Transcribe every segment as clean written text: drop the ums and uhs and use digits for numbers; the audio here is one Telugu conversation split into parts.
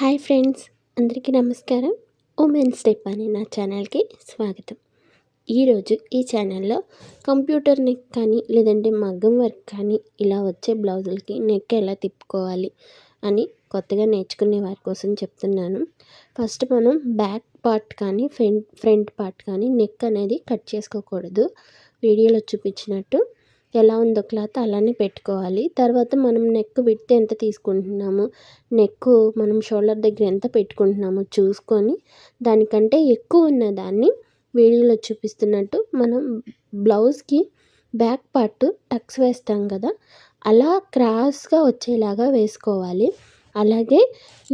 హాయ్ ఫ్రెండ్స్, అందరికీ నమస్కారం. ఉమెన్ స్టెప్ అనే నా ఛానల్కి స్వాగతం. ఈరోజు ఈ ఛానల్లో కంప్యూటర్ నెక్ కానీ లేదంటే మగ్గం వర్క్ కానీ ఇలా వచ్చే బ్లౌజులకి నెక్ ఎలా తిప్పుకోవాలి అని కొత్తగా నేర్చుకునే వారి కోసం చెప్తున్నాను. ఫస్ట్ మనం బ్యాక్ పార్ట్ కానీ ఫ్రంట్ పార్ట్ కానీ నెక్ అనేది కట్ చేసుకోకూడదు. వీడియోలో చూపించినట్టు ఎలా ఉందో క్లాత్ అలానే పెట్టుకోవాలి. తర్వాత మనం నెక్ విడ్త్ ఎంత తీసుకుంటున్నాము, నెక్ మనం షోల్డర్ దగ్గర ఎంత పెట్టుకుంటున్నామో చూసుకొని దానికంటే ఎక్కువ ఉన్న దాన్ని వీడియోలో చూపిస్తున్నట్టు మనం బ్లౌజ్కి బ్యాక్ పార్ట్ టక్స్ వేస్తాం కదా, అలా క్రాస్గా వచ్చేలాగా వేసుకోవాలి. అలాగే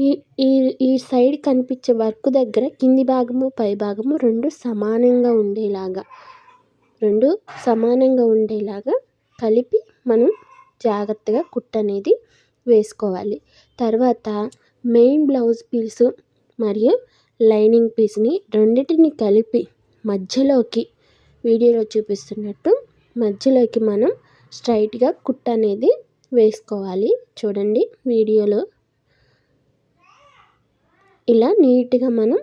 ఈ ఈ ఈ సైడ్ కనిపించే వర్క్ దగ్గర కింది భాగము పై భాగము రెండు సమానంగా ఉండేలాగా కలిపి మనం జాగ్రత్తగా కుట్టు అనేది వేసుకోవాలి. తర్వాత మెయిన్ బ్లౌజ్ పీసు మరియు లైనింగ్ పీస్ని రెండింటిని కలిపి మధ్యలోకి వీడియోలో చూపిస్తున్నట్టు మధ్యలోకి మనం స్ట్రైట్గా కుట్టు అనేది వేసుకోవాలి. చూడండి వీడియోలో ఇలా నీట్గా మనం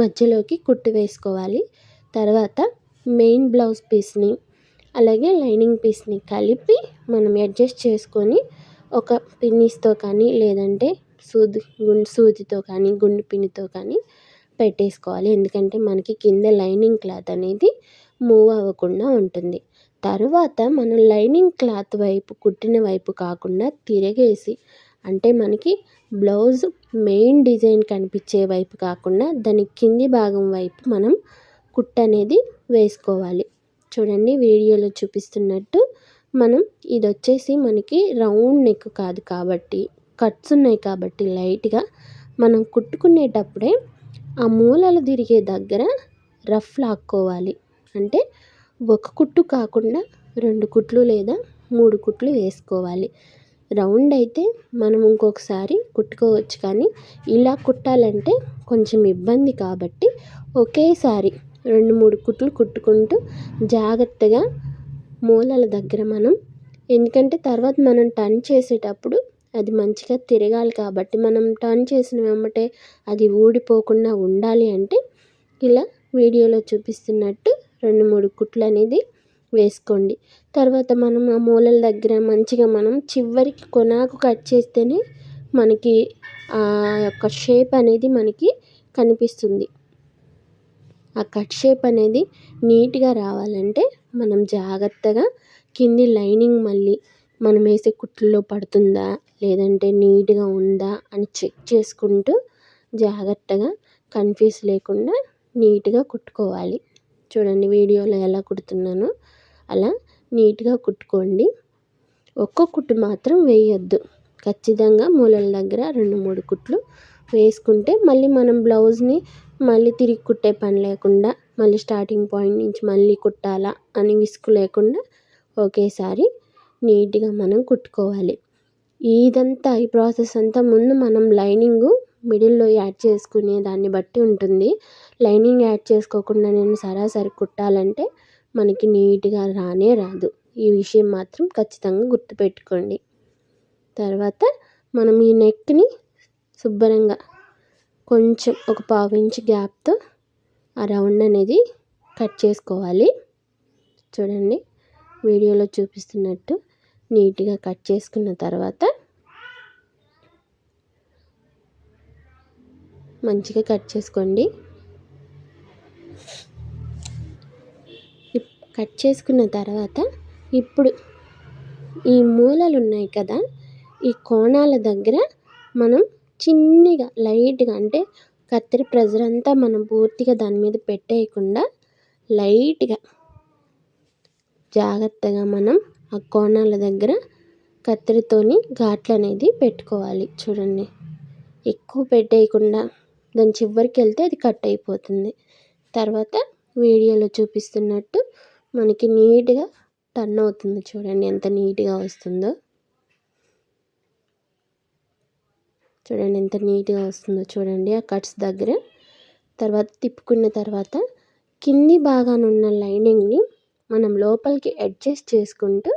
మధ్యలోకి కుట్టు వేసుకోవాలి. తర్వాత మెయిన్ బ్లౌజ్ పీస్ని అలాగే లైనింగ్ పీస్ని కలిపి మనం అడ్జస్ట్ చేసుకొని ఒక పిన్నీస్తో కానీ లేదంటే సూదితో కానీ గుండు పిన్నితో కానీ పెట్టేసుకోవాలి. ఎందుకంటే మనకి కింద లైనింగ్ క్లాత్ అనేది మూవ్ అవ్వకుండా ఉంటుంది. తర్వాత మనం లైనింగ్ క్లాత్ వైపు కుట్టిన వైపు కాకుండా తిరగేసి, అంటే మనకి బ్లౌజ్ మెయిన్ డిజైన్ కనిపించే వైపు కాకుండా దాని కింది భాగం వైపు మనం కుట్టు అనేది వేసుకోవాలి. చూడండి వీడియోలో చూపిస్తున్నట్టు మనం ఇది వచ్చేసి మనకి రౌండ్ నెక్ కాదు కాబట్టి కట్స్ ఉన్నాయి కాబట్టి లైట్గా మనం కుట్టుకునేటప్పుడే ఆ మూలలు తిరిగే దగ్గర రఫ్ లాక్కోవాలి. అంటే ఒక కుట్టు కాకుండా 2 కుట్లు లేదా 3 కుట్లు వేసుకోవాలి. రౌండ్ అయితే మనం ఇంకొకసారి కుట్టుకోవచ్చు, కానీ ఇలా కుట్టాలంటే కొంచెం ఇబ్బంది కాబట్టి ఒకేసారి 2-3 కుట్లు కుట్టుకుంటూ జాగ్రత్తగా మూలల దగ్గర మనం, ఎందుకంటే తర్వాత మనం టర్న్ చేసేటప్పుడు అది మంచిగా తిరగాలి కాబట్టి మనం టర్న్ చేసిన వెంబటే అది ఊడిపోకుండా ఉండాలి అంటే ఇలా వీడియోలో చూపిస్తున్నట్టు 2-3 కుట్లు అనేది వేసుకోండి. తర్వాత మనం ఆ మూలల దగ్గర మంచిగా మనం చివరికి కొనాకు కట్ చేస్తేనే మనకి ఆ యొక్క షేప్ అనేది మనకి కనిపిస్తుంది. ఆ కట్ షేప్ అనేది నీట్గా రావాలంటే మనం జాగ్రత్తగా కింది లైనింగ్ మళ్ళీ మనం వేసే కుట్లలో పడుతుందా లేదంటే నీట్గా ఉందా అని చెక్ చేసుకుంటూ జాగ్రత్తగా కన్ఫ్యూజ్ లేకుండా నీట్గా కుట్టుకోవాలి. చూడండి వీడియోలో ఎలా కుడుతున్నానో అలా నీట్గా కుట్టుకోండి. ఒక్క కుట్టు మాత్రం వేయొద్దు. ఖచ్చితంగా మూలల దగ్గర 2-3 కుట్లు వేసుకుంటే మళ్ళీ మనం బ్లౌజ్ని మళ్ళీ తిరిగి కుట్టే పని లేకుండా మళ్ళీ స్టార్టింగ్ పాయింట్ నుంచి మళ్ళీ కుట్టాలా అని విసుగు లేకుండా ఒకేసారి నీట్గా మనం కుట్టుకోవాలి. ఇదంతా ఈ ప్రాసెస్ అంతా ముందు మనం లైనింగ్ మిడిల్లో యాడ్ చేసుకునే దాన్ని బట్టి ఉంటుంది. లైనింగ్ యాడ్ చేసుకోకుండా నేను సరాసరి కుట్టాలంటే మనకి నీట్గా రానే రాదు. ఈ విషయం మాత్రం ఖచ్చితంగా గుర్తుపెట్టుకోండి. తర్వాత మనం ఈ నెక్ని శుభ్రంగా కొంచెం ఒక 1/2 ఇంచ్ గ్యాప్తో ఆ రౌండ్ అనేది కట్ చేసుకోవాలి. చూడండి వీడియోలో చూపిస్తున్నట్టు నీట్గా కట్ చేసుకున్న తర్వాత మంచిగా కట్ చేసుకోండి. కట్ చేసుకున్న తర్వాత ఇప్పుడు ఈ మూలలు ఉన్నాయి కదా, ఈ కోణాల దగ్గర మనం చిన్నగా లైట్గా, అంటే కత్తెర ప్రెజర్ అంతా మనం పూర్తిగా దాని మీద పెట్టేయకుండా లైట్గా జాగ్రత్తగా మనం ఆ కోణాల దగ్గర కత్తెరతోని ఘాట్లు అనేది పెట్టుకోవాలి. చూడండి ఎక్కువ పెట్టేయకుండా దాని చివరికి వెళ్తే అది కట్ అయిపోతుంది. తర్వాత వీడియోలో చూపిస్తున్నట్టు మనకి నీట్గా టర్న్ అవుతుంది. చూడండి ఎంత నీట్గా వస్తుందో, చూడండి ఆ కట్స్ దగ్గర. తర్వాత తిప్పుకున్న తర్వాత కింది భాగాన ఉన్న లైనింగ్ని మనం లోపలికి అడ్జస్ట్ చేసుకుంటూ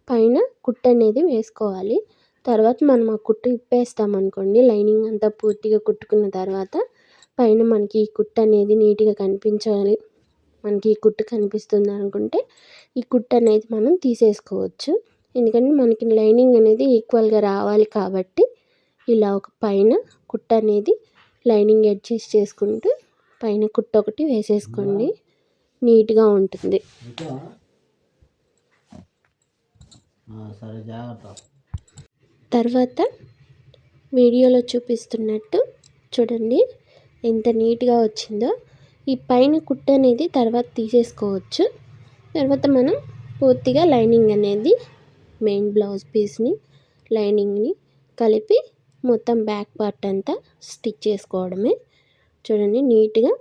పైన కుట్టు అనేది వేసుకోవాలి. తర్వాత మనం ఆ కుట్టు ఇప్పేస్తామనుకోండి, లైనింగ్ అంతా పూర్తిగా కుట్టుకున్న తర్వాత పైన మనకి ఈ కుట్టు అనేది నీట్గా కనిపించాలి, మనకి ఈ కుట్టు కనిపిస్తుంది అనుకుంటే ఈ కుట్టు అనేది మనం తీసేసుకోవచ్చు. ఎందుకంటే మనకి లైనింగ్ అనేది ఈక్వల్గా రావాలి కాబట్టి ఇలా ఒక పైన కుట్టు అనేది లైనింగ్ అడ్జస్ట్ చేసుకుంటూ పైన కుట్టు ఒకటి వేసేసుకోండి, నీట్గా ఉంటుంది. తర్వాత వీడియోలో చూపిస్తున్నట్టు చూడండి ఎంత నీట్గా వచ్చిందో. ఈ పైన కుట్టు అనేది తర్వాత తీసేసుకోవచ్చు. తర్వాత మనం పూర్తిగా లైనింగ్ అనేది మెయిన్ బ్లౌజ్ పీస్ని లైనింగ్ని కలిపి మొత్తం బ్యాక్ పార్ట్ అంతా స్టిచ్ చేసుకోవడమే. చూడండి నీట్గా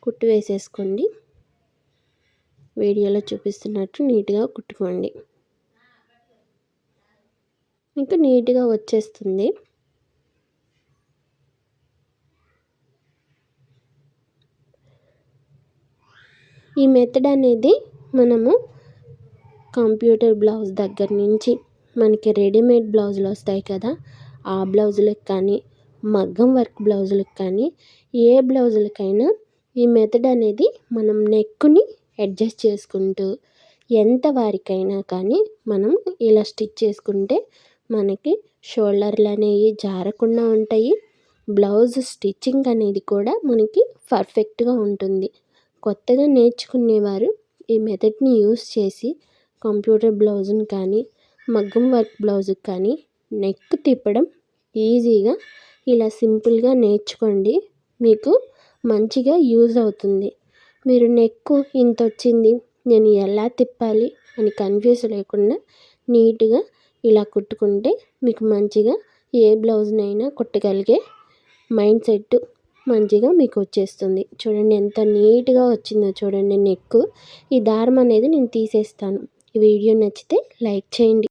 కుట్టు వేసేసుకోండి, వీడియోలో చూపిస్తున్నట్టు నీట్గా కుట్టుకోండి, మీకు నీట్గా వచ్చేస్తుంది. ఈ మెథడ్ అనేది మనము కంప్యూటర్ బ్లౌజ్ దగ్గర నుంచి మనకి రెడీమేడ్ బ్లౌజులు వస్తాయి కదా, ఆ బ్లౌజులకు కానీ మగ్గం వర్క్ బ్లౌజులకు కానీ ఏ బ్లౌజులకైనా ఈ మెథడ్ అనేది మనం నెక్కుని అడ్జస్ట్ చేసుకుంటూ ఎంత వారికైనా కానీ మనం ఇలా స్టిచ్ చేసుకుంటే మనకి షోల్డర్లు అనేవి జారకుండా ఉంటాయి, బ్లౌజ్ స్టిచ్చింగ్ అనేది కూడా మనకి పర్ఫెక్ట్గా ఉంటుంది. కొత్తగా నేర్చుకునేవారు ఈ మెథడ్ని యూస్ చేసి కంప్యూటర్ బ్లౌజ్ని కానీ మగ్గం వర్క్ బ్లౌజ్కి కానీ నెక్ తిప్పడం ఈజీగా ఇలా సింపుల్గా నేర్చుకోండి, మీకు మంచిగా యూజ్ అవుతుంది. మీరు నెక్ ఇంత వచ్చింది నేను ఎలా తిప్పాలి అని కన్ఫ్యూజ్ లేకుండా నీట్గా ఇలా కుట్టుకుంటే మీకు మంచిగా ఏ బ్లౌజ్నైనా కుట్టగలిగే మైండ్ సెట్ మంచిగా మీకు వచ్చేస్తుంది. చూడండి ఎంత నీట్గా వచ్చిందో చూడండి నెక్. ఈ దారం అనేది నేను తీసేస్తాను. ఈ వీడియో నచ్చితే లైక్ చేయండి.